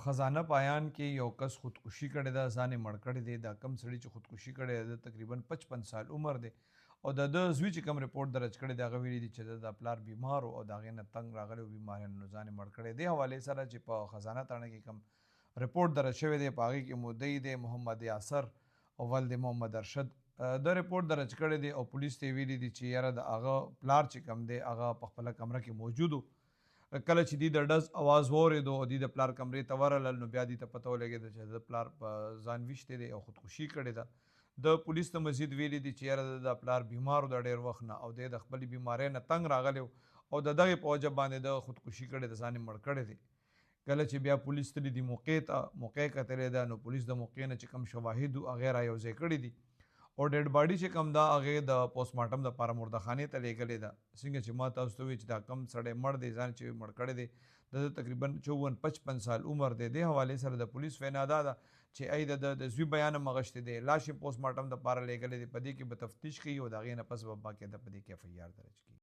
خزانه پایان کې یو کس خودکشي کړې ده، ځان یې مړ کړی دی. دا کم سړي چې خودکشي کړې ده تقریبا 55 سال عمر دی او د ده زوی چې کوم رپورټ درج کړی دی هغه ویلي دي چې د پلار بیمار او د هغې نه تنګ راغلی او بیماریانو نو ځان یې مړ کړی. دې حوالې سره چې په خزانه تاڼه کې کوم رپورټ درج شوی دی په هغې کې مدعي دی محمد یاسر او ول دی محمد ارشد. د رپورټ درج کړی دی او پولیس ته ویلي دي چې یاره د هغه پلار چې کوم دی هغه په خپله کمره کې موجود و. کله چې دوی د ډز اواز واورېدو او دوی د پلار کمرې ته ورغلل نو بیا دوی ته پته ولګېده چې د پلار په ځان ویشتی دی او خودکشي کړې ده. د پولیس ته مزید ویلي دي چې یاره د پلار بیمار د ډېر وخت نه او دی د خپلې بیمارۍ نه تنګ راغلی او د دغې په وجه باندې د خودکشي کړې ده، ځان یې مړ کړی دی. کله چې بیا پولیس تللي دي موقع کتلې ده نو پولیس د موقع نه چې کوم شواهد وو هغې را یوځای کړي دي او ډیډ باډي چې کوم ده هغې د پوسټمارټم دپاره مردخانې ته لیږلې ده. څنګه چې ما تاسو ته وویل چې دا کم سړی مړ دی، ځان چې مړ کړی دی د تقریبا 54-55 سال عمر دی. دې حوالې سره د پولیس وینا دا ده چې ای د زوی بیان هم اغشتی دی، لاش یې پوسټمارټم دپاره لیږلی دی. په دې کې به تفتیش کوي او د هغې نه پس به باقاعده په دې کې FIR درج کړي.